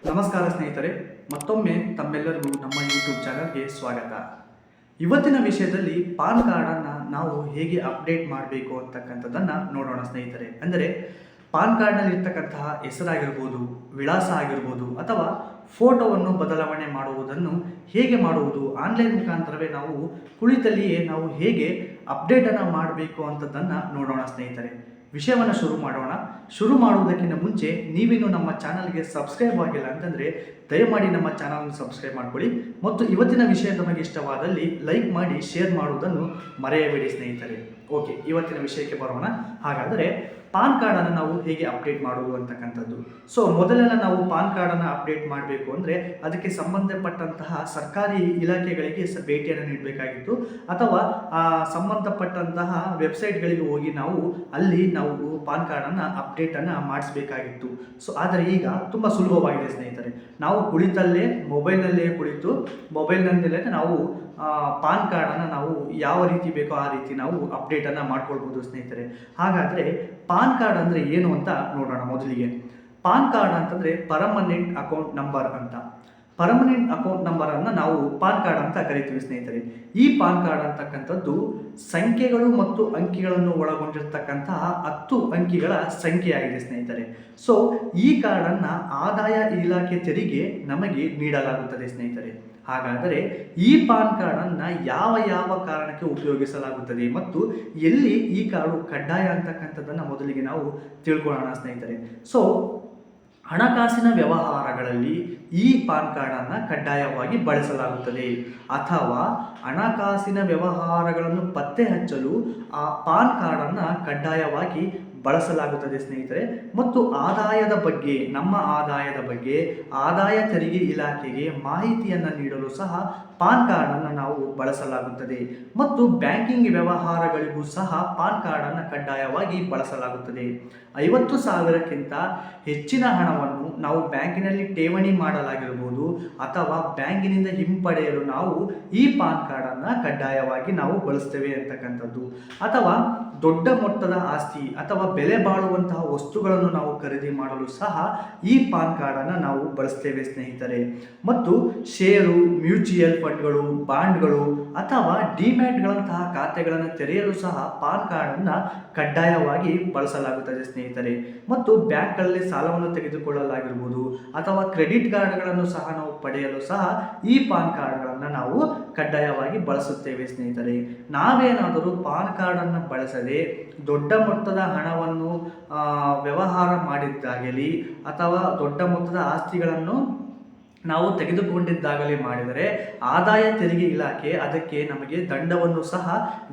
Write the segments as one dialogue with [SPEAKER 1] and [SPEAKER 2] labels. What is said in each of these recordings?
[SPEAKER 1] ನಮಸ್ಕಾರ ಸ್ನೇಹಿತರೆ, ಮತ್ತೊಮ್ಮೆ ತಮ್ಮೆಲ್ಲರಿಗೂ ನಮ್ಮ ಯೂಟ್ಯೂಬ್ ಚಾನಲ್ಗೆ ಸ್ವಾಗತ. ಇವತ್ತಿನ ವಿಷಯದಲ್ಲಿ ಪಾನ್ ಕಾರ್ಡನ್ನು ನಾವು ಹೇಗೆ ಅಪ್ಡೇಟ್ ಮಾಡಬೇಕು ಅಂತಕ್ಕಂಥದ್ದನ್ನು ನೋಡೋಣ ಸ್ನೇಹಿತರೆ. ಅಂದರೆ ಪಾನ್ ಕಾರ್ಡ್ನಲ್ಲಿರ್ತಕ್ಕಂತಹ ಹೆಸರಾಗಿರ್ಬೋದು, ವಿಳಾಸ ಆಗಿರ್ಬೋದು ಅಥವಾ ಫೋಟೋವನ್ನು ಬದಲಾವಣೆ ಮಾಡುವುದನ್ನು ಹೇಗೆ ಮಾಡುವುದು, ಆನ್ಲೈನ್ ಮುಖಾಂತರವೇ ನಾವು ಕುಳಿತಲ್ಲಿಯೇ ನಾವು ಹೇಗೆ ಅಪ್ಡೇಟನ್ನು ಮಾಡಬೇಕು ಅಂತದ್ದನ್ನು ನೋಡೋಣ ಸ್ನೇಹಿತರೆ. ವಿಷಯವನ್ನು ಶುರು ಮಾಡುವುದಕ್ಕಿಂತ ಮುಂಚೆ ನೀವಿನ್ನು ನಮ್ಮ ಚಾನಲ್ಗೆ ಸಬ್ಸ್ಕ್ರೈಬ್ ಆಗಿಲ್ಲ ಅಂತಂದರೆ ದಯಮಾಡಿ ನಮ್ಮ ಚಾನಲ್ನ ಸಬ್ಸ್ಕ್ರೈಬ್ ಮಾಡ್ಕೊಳ್ಳಿ ಮತ್ತು ಇವತ್ತಿನ ವಿಷಯ ನಮಗೆ ಇಷ್ಟವಾದಲ್ಲಿ ಲೈಕ್ ಮಾಡಿ ಶೇರ್ ಮಾಡುವುದನ್ನು ಮರೆಯಬೇಡಿ ಸ್ನೇಹಿತರೆ. ಓಕೆ, ಇವತ್ತಿನ ವಿಷಯಕ್ಕೆ ಬರೋಣ. ಹಾಗಾದರೆ ಪಾನ್ ಕಾರ್ಡನ್ನು ನಾವು ಹೇಗೆ ಅಪ್ಡೇಟ್ ಮಾಡುವುದು ಅಂತಕ್ಕಂಥದ್ದು. ಸೊ ಮೊದಲೆಲ್ಲ ನಾವು ಪಾನ್ ಕಾರ್ಡನ್ನು ಅಪ್ಡೇಟ್ ಮಾಡಬೇಕು ಅಂದರೆ ಅದಕ್ಕೆ ಸಂಬಂಧಪಟ್ಟಂತಹ ಸರ್ಕಾರಿ ಇಲಾಖೆಗಳಿಗೆ ಭೇಟಿಯನ್ನು ನೀಡಬೇಕಾಗಿತ್ತು ಅಥವಾ ಸಂಬಂಧಪಟ್ಟಂತಹ ವೆಬ್ಸೈಟ್ಗಳಿಗೆ ಹೋಗಿ ಅಲ್ಲಿ ನಾವು ಪಾನ್ ಕಾರ್ಡನ್ನು ಅಪ್ಡೇಟನ್ನು ಮಾಡಿಸಬೇಕಾಗಿತ್ತು. ಸೊ ಆದರೆ ಈಗ ತುಂಬ ಸುಲಭವಾಗಿದೆ ಸ್ನೇಹಿತರೆ. ನಾವು ಕುಳಿತಲ್ಲೇ ಮೊಬೈಲ್ನಲ್ಲೇ ಕುಳಿತು ಮೊಬೈಲ್ನಲ್ಲೇ ನಾವು ಪಾನ್ ಕಾರ್ಡನ್ನು ನಾವು ಯಾವ ರೀತಿ ಬೇಕೋ ಆ ರೀತಿ ನಾವು ಅಪ್ಡೇಟನ್ನು ಮಾಡ್ಕೊಳ್ಬೋದು ಸ್ನೇಹಿತರೆ. ಹಾಗಾದರೆ ಪಾನ್ ಕಾರ್ಡ್ ಅಂದರೆ ಏನು ಅಂತ ನೋಡೋಣ. ಮೊದಲಿಗೆ ಪಾನ್ ಕಾರ್ಡ್ ಅಂತಂದರೆ ಪರ್ಮನೆಂಟ್ ಅಕೌಂಟ್ ನಂಬರ್ ಅಂತ. ಪರ್ಮನೆಂಟ್ ಅಕೌಂಟ್ ನಂಬರನ್ನು ನಾವು ಪಾನ್ ಕಾರ್ಡ್ ಅಂತ ಕರಿತೀವಿ ಸ್ನೇಹಿತರೆ. ಈ ಪಾನ್ ಕಾರ್ಡ್ ಅಂತಕ್ಕಂಥದ್ದು ಸಂಖ್ಯೆಗಳು ಮತ್ತು ಅಂಕಿಗಳನ್ನು ಒಳಗೊಂಡಿರ್ತಕ್ಕಂತಹ 10 ಅಂಕಿಗಳ ಸಂಖ್ಯೆಯಾಗಿದೆ ಸ್ನೇಹಿತರೆ. ಸೊ ಈ ಕಾರ್ಡನ್ನು ಆದಾಯ ಇಲಾಖೆ ತೆರಿಗೆ ನಮಗೆ ನೀಡಲಾಗುತ್ತದೆ ಸ್ನೇಹಿತರೆ. ಹಾಗಾದರೆ ಈ ಪಾನ್ ಕಾರ್ಡನ್ನು ಯಾವ ಕಾರಣಕ್ಕೆ ಉಪಯೋಗಿಸಲಾಗುತ್ತದೆ ಮತ್ತು ಎಲ್ಲಿ ಈ ಕಾರ್ಡು ಕಡ್ಡಾಯ ಅಂತಕ್ಕಂಥದ್ದನ್ನು ಮೊದಲಿಗೆ ನಾವು ತಿಳ್ಕೊಳ್ಳೋಣ ಸ್ನೇಹಿತರೆ. ಸೊ ಹಣಕಾಸಿನ ವ್ಯವಹಾರಗಳಲ್ಲಿ ಈ ಪಾನ್ ಕಾರ್ಡನ್ನು ಕಡ್ಡಾಯವಾಗಿ ಬಳಸಲಾಗುತ್ತದೆ ಅಥವಾ ಹಣಕಾಸಿನ ವ್ಯವಹಾರಗಳನ್ನು ಪತ್ತೆ ಹಚ್ಚಲು ಆ ಪಾನ್ ಕಾರ್ಡನ್ನು ಕಡ್ಡಾಯವಾಗಿ ಬಳಸಲಾಗುತ್ತದೆ ಸ್ನೇಹಿತರೆ. ಮತ್ತು ಆದಾಯದ ಬಗ್ಗೆ, ನಮ್ಮ ಆದಾಯದ ಬಗ್ಗೆ ಆದಾಯ ತೆರಿಗೆ ಇಲಾಖೆಗೆ ಮಾಹಿತಿಯನ್ನು ನೀಡಲು ಸಹ ಪಾನ್ ಕಾರ್ಡನ್ನು ನಾವು ಬಳಸಲಾಗುತ್ತದೆ. ಮತ್ತು ಬ್ಯಾಂಕಿಂಗ್ ವ್ಯವಹಾರಗಳಿಗೂ ಸಹ ಪಾನ್ ಕಾರ್ಡನ್ನು ಕಡ್ಡಾಯವಾಗಿ ಬಳಸಲಾಗುತ್ತದೆ. 50,000ಕ್ಕಿಂತ ಹೆಚ್ಚಿನ ಹಣವನ್ನು ನಾವು ಬ್ಯಾಂಕಿನಲ್ಲಿ ಠೇವಣಿ ಮಾಡಲಾಗಿರ್ಬೋದು ಅಥವಾ ಬ್ಯಾಂಕಿನಿಂದ ಹಿಂಪಡೆಯಲು ನಾವು ಈ ಪಾನ್ ಕಾರ್ಡನ್ನು ಕಡ್ಡಾಯವಾಗಿ ನಾವು ಬಳಸ್ತೇವೆ ಅಂತಕ್ಕಂಥದ್ದು. ಅಥವಾ ದೊಡ್ಡ ಮೊತ್ತದ ಆಸ್ತಿ ಅಥವಾ ಬೆಲೆ ಬಾಳುವಂತಹ ವಸ್ತುಗಳನ್ನು ನಾವು ಖರೀದಿ ಮಾಡಲು ಸಹ ಈ ಪಾನ್ ಕಾರ್ಡನ್ನು ನಾವು ಬಳಸ್ತೇವೆ ಸ್ನೇಹಿತರೆ. ಮತ್ತು ಷೇರು, ಮ್ಯೂಚುಯಲ್ ಫಂಡ್ಗಳು, ಬಾಂಡ್ಗಳು ಅಥವಾ ಡಿಮ್ಯಾಟ್ಗಳಂತಹ ಖಾತೆಗಳನ್ನು ತೆರೆಯಲು ಸಹ ಪಾನ್ ಕಾರ್ಡನ್ನು ಕಡ್ಡಾಯವಾಗಿ ಬಳಸಲಾಗುತ್ತದೆ ಸ್ನೇಹಿತರೆ. ಮತ್ತು ಬ್ಯಾಂಕ್ಗಳಲ್ಲಿ ಸಾಲವನ್ನು ತೆಗೆದುಕೊಳ್ಳಲಾಗಿರ್ಬೋದು ಅಥವಾ ಕ್ರೆಡಿಟ್ ಕಾರ್ಡ್ಗಳನ್ನು ಸಹ ನಾವು ಪಡೆಯಲು ಸಹ ಈ ಪಾನ್ ಕಾರ್ಡ್ಗಳನ್ನು ನಾವು ಕಡ್ಡಾಯವಾಗಿ ಬಳಸುತ್ತೇವೆ ಸ್ನೇಹಿತರೆ. ನಾವೇನಾದರೂ ಪಾನ್ ಕಾರ್ಡನ್ನು ಬಳಸದೆ ದೊಡ್ಡ ಮೊತ್ತದ ಹಣವನ್ನು ವ್ಯವಹಾರ ಮಾಡಿದ್ದಾಗಲಿ ಅಥವಾ ದೊಡ್ಡ ಮೊತ್ತದ ಆಸ್ತಿಗಳನ್ನು ನಾವು ತೆಗೆದುಕೊಂಡಿದ್ದಾಗಲೇ ಮಾಡಿದರೆ ಆದಾಯ ತೆರಿಗೆ ಇಲಾಖೆ ಅದಕ್ಕೆ ನಮಗೆ ದಂಡವನ್ನು ಸಹ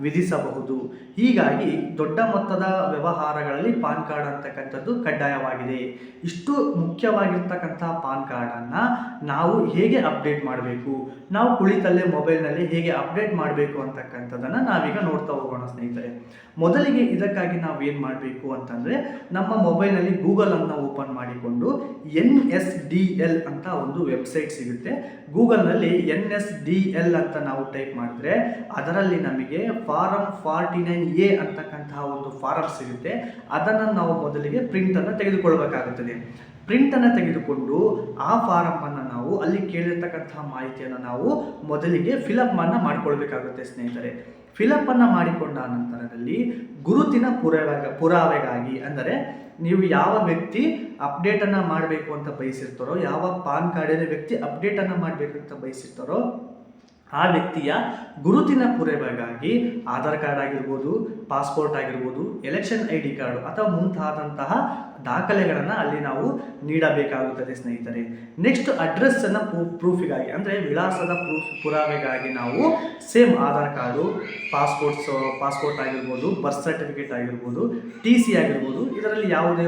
[SPEAKER 1] ವಿಧಿಸಬಹುದು. ಹೀಗಾಗಿ ದೊಡ್ಡ ಮೊತ್ತದ ವ್ಯವಹಾರಗಳಲ್ಲಿ ಪಾನ್ ಕಾರ್ಡ್ ಅಂತಕ್ಕಂಥದ್ದು ಕಡ್ಡಾಯವಾಗಿದೆ. ಇಷ್ಟು ಮುಖ್ಯವಾಗಿರ್ತಕ್ಕಂಥ ಪಾನ್ ಕಾರ್ಡನ್ನು ನಾವು ಹೇಗೆ ಅಪ್ಡೇಟ್ ಮಾಡಬೇಕು, ನಾವು ಕುಳಿತಲ್ಲೇ ಮೊಬೈಲ್ನಲ್ಲಿ ಹೇಗೆ ಅಪ್ಡೇಟ್ ಮಾಡಬೇಕು ಅಂತಕ್ಕಂಥದ್ದನ್ನು ನಾವೀಗ ನೋಡ್ತಾ ಹೋಗೋಣ ಸ್ನೇಹಿತರೆ. ಮೊದಲಿಗೆ ಇದಕ್ಕಾಗಿ ನಾವು ಏನು ಮಾಡಬೇಕು ಅಂತಂದರೆ ನಮ್ಮ ಮೊಬೈಲ್ನಲ್ಲಿ ಗೂಗಲನ್ನು ಓಪನ್ ಮಾಡಿಕೊಂಡು NSDL ಅಂತ ಒಂದು ವೆಬ್ಸೈಟ್ ಸಿಗುತ್ತೆ. ಗೂಗಲ್ನಲ್ಲಿ NSDL ಅಂತ ನಾವು ಟೈಪ್ ಮಾಡಿದ್ರೆ ಅದರಲ್ಲಿ ನಮಗೆ ಫಾರಂ 49A ಅಂತಕ್ಕಂತಹ ಒಂದು ಫಾರಂ ಸಿಗುತ್ತೆ. ಅದನ್ನು ನಾವು ಮೊದಲಿಗೆ ಪ್ರಿಂಟನ್ನು ತೆಗೆದುಕೊಳ್ಳಬೇಕಾಗುತ್ತದೆ. ಪ್ರಿಂಟನ್ನು ತೆಗೆದುಕೊಂಡು ಆ ಫಾರಮನ್ನು ನಾವು ಅಲ್ಲಿ ಕೇಳಿರ್ತಕ್ಕಂತಹ ಮಾಹಿತಿಯನ್ನು ನಾವು ಮೊದಲಿಗೆ ಫಿಲಪ್ಪನ್ನು ಮಾಡಿಕೊಳ್ಬೇಕಾಗುತ್ತೆ ಸ್ನೇಹಿತರೆ. ಫಿಲಪ್ಪನ್ನು ಮಾಡಿಕೊಂಡ ನಂತರದಲ್ಲಿ ಗುರುತಿನ ಪುರಾವೆಗಾಗಿ, ಅಂದರೆ ನೀವು ಯಾವ ವ್ಯಕ್ತಿ ಅಪ್ಡೇಟನ್ನು ಮಾಡಬೇಕು ಅಂತ ಬಯಸಿರ್ತಾರೋ, ಯಾವ ಪಾನ್ ಕಾರ್ಡಿನ ವ್ಯಕ್ತಿ ಅಪ್ಡೇಟನ್ನು ಮಾಡಬೇಕು ಅಂತ ಬಯಸಿರ್ತಾರೋ ಆ ವ್ಯಕ್ತಿಯ ಗುರುತಿನ ಪುರಾವೆಗಾಗಿ ಆಧಾರ್ ಕಾರ್ಡ್ ಆಗಿರ್ಬೋದು, ಪಾಸ್ಪೋರ್ಟ್ ಆಗಿರ್ಬೋದು, ಎಲೆಕ್ಷನ್ ID ಕಾರ್ಡು ಅಥವಾ ಮುಂತಾದಂತಹ ದಾಖಲೆಗಳನ್ನು ಅಲ್ಲಿ ನಾವು ನೀಡಬೇಕಾಗುತ್ತದೆ ಸ್ನೇಹಿತರೆ. ನೆಕ್ಸ್ಟ್ ಅಡ್ರೆಸ್ಸನ್ನು ಪ್ರೂಫಿಗಾಗಿ, ಅಂದರೆ ವಿಳಾಸದ ಪುರಾವೆಗಾಗಿ ನಾವು ಸೇಮ್ ಆಧಾರ್ ಕಾರ್ಡು, ಪಾಸ್ಪೋರ್ಟ್ ಆಗಿರ್ಬೋದು, ಬರ್ತ್ ಸರ್ಟಿಫಿಕೇಟ್ ಆಗಿರ್ಬೋದು, TC ಆಗಿರ್ಬೋದು, ಇದರಲ್ಲಿ ಯಾವುದೇ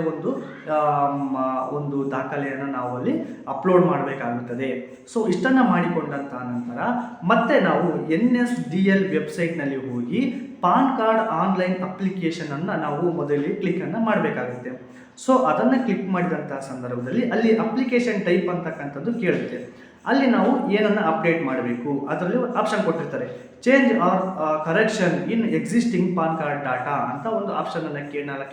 [SPEAKER 1] ಒಂದು ದಾಖಲೆಯನ್ನು ನಾವು ಅಲ್ಲಿ ಅಪ್ಲೋಡ್ ಮಾಡಬೇಕಾಗುತ್ತದೆ. ಸೊ ಇಷ್ಟನ್ನು ಮಾಡಿಕೊಂಡಂಥ ನಂತರ ಮತ್ತೆ ನಾವು NSDL ವೆಬ್ಸೈಟ್ನಲ್ಲಿ ಹೋಗಿ ಪಾನ್ ಕಾರ್ಡ್ ಆನ್ಲೈನ್ ಅಪ್ಲಿಕೇಶನನ್ನು ನಾವು ಮೊದಲಿಗೆ ಕ್ಲಿಕ್ಕನ್ನು ಮಾಡಬೇಕಾಗುತ್ತೆ. ಸೊ ಅದನ್ನು ಕ್ಲಿಕ್ ಮಾಡಿದಂಥ ಸಂದರ್ಭದಲ್ಲಿ ಅಲ್ಲಿ ಅಪ್ಲಿಕೇಶನ್ ಟೈಪ್ ಅಂತಕ್ಕಂಥದ್ದು ಕೇಳುತ್ತೆ. ಅಲ್ಲಿ ನಾವು ಏನನ್ನು ಅಪ್ಡೇಟ್ ಮಾಡಬೇಕು ಅದರಲ್ಲಿ ಆಪ್ಷನ್ ಕೊಟ್ಟಿರ್ತಾರೆ. ಚೇಂಜ್ ಆರ್ ಕರೆಕ್ಷನ್ ಇನ್ ಎಕ್ಸಿಸ್ಟಿಂಗ್ ಪಾನ್ ಕಾರ್ಡ್ ಡಾಟಾ ಅಂತ ಒಂದು ಆಪ್ಷನನ್ನು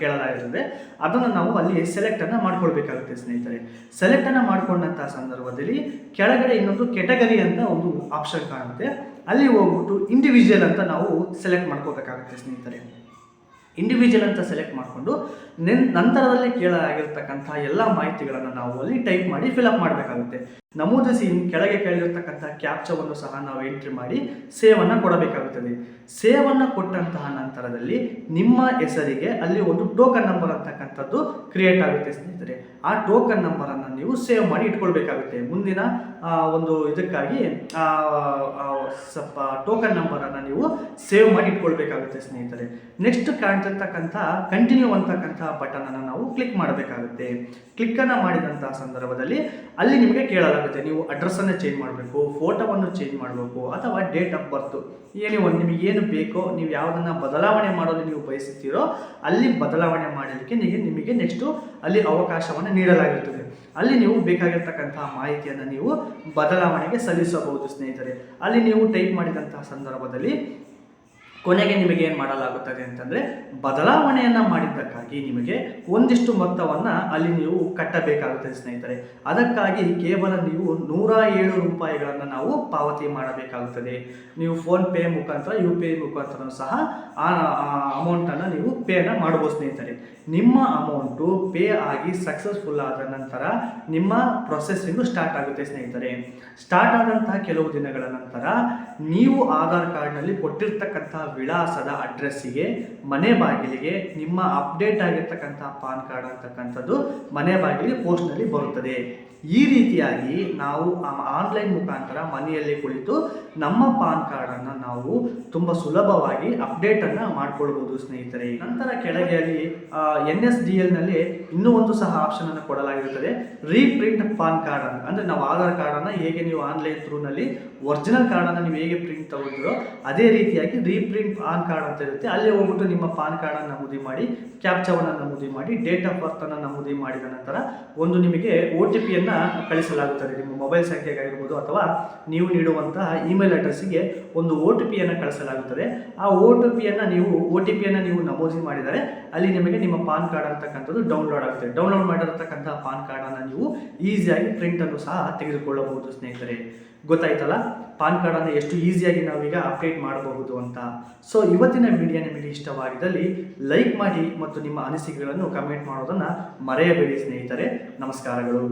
[SPEAKER 1] ಕೇಳಲಾಗಿರ್ತದೆ. ಅದನ್ನು ನಾವು ಅಲ್ಲಿ ಸೆಲೆಕ್ಟನ್ನು ಮಾಡ್ಕೊಳ್ಬೇಕಾಗುತ್ತೆ ಸ್ನೇಹಿತರೆ. ಸೆಲೆಕ್ಟನ್ನು ಮಾಡ್ಕೊಂಡಂಥ ಸಂದರ್ಭದಲ್ಲಿ ಕೆಳಗಡೆ ಇನ್ನೊಂದು ಕೆಟಗರಿ ಅಂತ ಒಂದು ಆಪ್ಷನ್ ಕಾಣುತ್ತೆ. ಅಲ್ಲಿ ಹೋಗ್ಬಿಟ್ಟು ಇಂಡಿವಿಜುವಲ್ ಅಂತ ನಾವು ಸೆಲೆಕ್ಟ್ ಮಾಡ್ಕೋಬೇಕಾಗುತ್ತೆ ಸ್ನೇಹಿತರೆ. ಇಂಡಿವಿಜುವಲ್ ಅಂತ ಸೆಲೆಕ್ಟ್ ಮಾಡಿಕೊಂಡು ನಂತರದಲ್ಲಿ ಕೇಳಲಾಗಿರ್ತಕ್ಕಂಥ ಎಲ್ಲ ಮಾಹಿತಿಗಳನ್ನು ನಾವು ಅಲ್ಲಿ ಟೈಪ್ ಮಾಡಿ ಫಿಲಪ್ ಮಾಡಬೇಕಾಗುತ್ತೆ. ನಮೂದಿಸಿ ಕೆಳಗೆ ಕೇಳಿರ್ತಕ್ಕಂಥ ಕ್ಯಾಪ್ಚವನ್ನು ಸಹ ನಾವು ಎಂಟ್ರಿ ಮಾಡಿ ಸೇವನ್ನು ಕೊಡಬೇಕಾಗುತ್ತದೆ. ಸೇವನ್ನು ಕೊಟ್ಟಂತಹ ನಂತರದಲ್ಲಿ ನಿಮ್ಮ ಹೆಸರಿಗೆ ಅಲ್ಲಿ ಒಂದು ಟೋಕನ್ ನಂಬರ್ ಅಂತಕ್ಕಂಥದ್ದು ಕ್ರಿಯೇಟ್ ಆಗುತ್ತೆ ಸ್ನೇಹಿತರೆ. ಆ ಟೋಕನ್ ನಂಬರನ್ನು ನೀವು ಸೇವ್ ಮಾಡಿ ಇಟ್ಕೊಳ್ಬೇಕಾಗುತ್ತೆ. ಮುಂದಿನ ಒಂದು ಇದಕ್ಕಾಗಿ ಸ್ವಲ್ಪ ಟೋಕನ್ ನಂಬರನ್ನು ನೀವು ಸೇವ್ ಮಾಡಿ ಇಟ್ಕೊಳ್ಬೇಕಾಗುತ್ತೆ ಸ್ನೇಹಿತರೆ. ನೆಕ್ಸ್ಟ್ ಕಾಣ್ತಿರ್ತಕ್ಕಂಥ ಕಂಟಿನ್ಯೂ ಅಂತಕ್ಕಂಥ ಬಟನನ್ನು ನಾವು ಕ್ಲಿಕ್ ಮಾಡಬೇಕಾಗುತ್ತೆ. ಕ್ಲಿಕ್ಕನ್ನು ಮಾಡಿದಂಥ ಸಂದರ್ಭದಲ್ಲಿ ಅಲ್ಲಿ ನಿಮಗೆ ಕೇಳಲಾಗುತ್ತೆ, ನೀವು ಅಡ್ರೆಸ್ಸನ್ನು ಚೇಂಜ್ ಮಾಡಬೇಕು, ಫೋಟೋವನ್ನು ಚೇಂಜ್ ಮಾಡಬೇಕು, ಅಥವಾ ಡೇಟ್ ಆಫ್ ಬರ್ತು ನಿಮಗೇನು ಬೇಕೋ, ನೀವು ಯಾವುದನ್ನು ಬದಲಾವಣೆ ಮಾಡಲು ನೀವು ಬಯಸುತ್ತೀರೋ ಅಲ್ಲಿ ಬದಲಾವಣೆ ಮಾಡಲಿಕ್ಕೆ ನಿಮಗೆ ನೆಕ್ಸ್ಟು ಅಲ್ಲಿ ಅವಕಾಶವನ್ನು ನೀಡಲಾಗಿರುತ್ತದೆ. ಅಲ್ಲಿ ನೀವು ಬೇಕಾಗಿರ್ತಕ್ಕಂತಹ ಮಾಹಿತಿಯನ್ನು ನೀವು ಬದಲಾವಣೆಗೆ ಸಲ್ಲಿಸಬಹುದು ಸ್ನೇಹಿತರೆ. ಅಲ್ಲಿ ನೀವು ಟೈಪ್ ಮಾಡಿದಂತಹ ಸಂದರ್ಭದಲ್ಲಿ ಕೊನೆಗೆ ನಿಮಗೆ ಏನು ಮಾಡಲಾಗುತ್ತದೆ ಅಂತಂದರೆ, ಬದಲಾವಣೆಯನ್ನು ಮಾಡಿದ್ದಕ್ಕಾಗಿ ನಿಮಗೆ ಒಂದಿಷ್ಟು ಮೊತ್ತವನ್ನು ಅಲ್ಲಿ ನೀವು ಕಟ್ಟಬೇಕಾಗುತ್ತದೆ ಸ್ನೇಹಿತರೆ. ಅದಕ್ಕಾಗಿ ಕೇವಲ ನೀವು 107 ರೂಪಾಯಿಗಳನ್ನು ನಾವು ಪಾವತಿ ಮಾಡಬೇಕಾಗುತ್ತದೆ. ನೀವು ಫೋನ್ಪೇ ಮುಖಾಂತರ UPI ಮುಖಾಂತರ ಸಹ ಆ ಅಮೌಂಟನ್ನು ನೀವು ಪೇನ ಮಾಡ್ಬೋದು ಸ್ನೇಹಿತರೆ. ನಿಮ್ಮ ಅಮೌಂಟು ಪೇ ಆಗಿ ಸಕ್ಸಸ್ಫುಲ್ ಆದ ನಂತರ ನಿಮ್ಮ ಪ್ರೊಸೆಸಿಂಗು ಸ್ಟಾರ್ಟ್ ಆಗುತ್ತೆ ಸ್ನೇಹಿತರೆ. ಸ್ಟಾರ್ಟ್ ಆದಂತಹ ಕೆಲವು ದಿನಗಳ ನಂತರ ನೀವು ಆಧಾರ್ ಕಾರ್ಡ್ನಲ್ಲಿ ಕೊಟ್ಟಿರ್ತಕ್ಕಂಥ ವಿಳಾಸದ ಅಡ್ರೆಸ್ಸಿಗೆ, ಮನೆ ಬಾಗಿಲಿಗೆ ನಿಮ್ಮ ಅಪ್ಡೇಟ್ ಆಗಿರ್ತಕ್ಕಂಥ ಪಾನ್ ಕಾರ್ಡ್ ಅಂತಕ್ಕಂಥದ್ದು ಮನೆ ಬಾಗಿಲಿಗೆ ಪೋಸ್ಟ್ನಲ್ಲಿ ಬರುತ್ತದೆ. ಈ ರೀತಿಯಾಗಿ ನಾವು ಆನ್ಲೈನ್ ಮುಖಾಂತರ ಮನೆಯಲ್ಲಿ ಕುಳಿತು ನಮ್ಮ ಪಾನ್ ಕಾರ್ಡನ್ನು ನಾವು ತುಂಬ ಸುಲಭವಾಗಿ ಅಪ್ಡೇಟನ್ನು ಮಾಡ್ಕೊಳ್ಬೋದು ಸ್ನೇಹಿತರೆ. ನಂತರ ಕೆಳಗೆ ಅಲ್ಲಿ NSDLನಲ್ಲಿ ಇನ್ನೂ ಒಂದು ಸಹ ಆಪ್ಷನನ್ನು ಕೊಡಲಾಗಿರುತ್ತದೆ, ರೀಪ್ರಿಂಟ್ ಪಾನ್ ಕಾರ್ಡ್ ಅಂತ. ಅಂದರೆ ನಾವು ಆಧಾರ್ ಕಾರ್ಡನ್ನು ಹೇಗೆ ನೀವು ಆನ್ಲೈನ್ ಥ್ರೂನಲ್ಲಿ ಒರಿಜಿನಲ್ ಕಾರ್ಡನ್ನು ನೀವು ಹೇಗೆ ಪ್ರಿಂಟ್ ತಗೊಂಡಿರೋ ಅದೇ ರೀತಿಯಾಗಿ ರೀಪ್ರಿಂಟ್ ಪಾನ್ ಕಾರ್ಡ್ ಅಂತ ಇರುತ್ತೆ. ಅಲ್ಲಿ ಹೋಗ್ಬಿಟ್ಟು ನಿಮ್ಮ ಪಾನ್ ಕಾರ್ಡನ್ನು ನಮೂದಿ ಮಾಡಿ, ಕ್ಯಾಪ್ಚಾವನ್ನು ನಮೂದಿ ಮಾಡಿ, ಡೇಟ್ ಆಫ್ ಬರ್ತನ್ನು ನಮೂದಿ ಮಾಡಿದ ನಂತರ ಒಂದು ನಿಮಗೆ OTPಯನ್ನು ಕಳಿಸಲಾಗುತ್ತದೆ. ನಿಮ್ಮ ಮೊಬೈಲ್ ಸಂಖ್ಯೆಗಾಗಿರ್ಬೋದು ಅಥವಾ ನೀವು ನೀಡುವಂತಹ ಇಮೇಲ್ ಅಡ್ರೆಸ್ಸಿಗೆ ಒಂದು OTPಯನ್ನು ಕಳಿಸಲಾಗುತ್ತದೆ. ಆ OTPಯನ್ನು ನೀವು ನಮೂದಿ ಮಾಡಿದರೆ ಅಲ್ಲಿ ನಿಮಗೆ ನಿಮ್ಮ ಪಾನ್ ಕಾರ್ಡ್ ಅಂತಕ್ಕಂಥದ್ದು ಡೌನ್ಲೋಡ್ ಆಗುತ್ತೆ. ಡೌನ್ಲೋಡ್ ಮಾಡಿರತಕ್ಕಂಥ ಪಾನ್ ಕಾರ್ಡನ್ನು ನೀವು ಈಸಿಯಾಗಿ ಪ್ರಿಂಟನ್ನು ಸಹ ತೆಗೆದುಕೊಳ್ಳಬಹುದು ಸ್ನೇಹಿತರೆ. ಗೊತ್ತಾಯ್ತಲ್ಲ, ಪಾನ್ ಕಾರ್ಡನ್ನು ಎಷ್ಟು ಈಸಿಯಾಗಿ ನಾವೀಗ ಅಪ್ಡೇಟ್ ಮಾಡಬಹುದು ಅಂತ. ಸೊ ಇವತ್ತಿನ ವಿಡಿಯೋ ನಿಮಗೆ ಇಷ್ಟವಾಗಿದ್ದಲ್ಲಿ ಲೈಕ್ ಮಾಡಿ ಮತ್ತು ನಿಮ್ಮ ಅನಿಸಿಕೆಗಳನ್ನು ಕಮೆಂಟ್ ಮಾಡೋದನ್ನು ಮರೆಯಬೇಡಿ ಸ್ನೇಹಿತರೆ. ನಮಸ್ಕಾರಗಳು.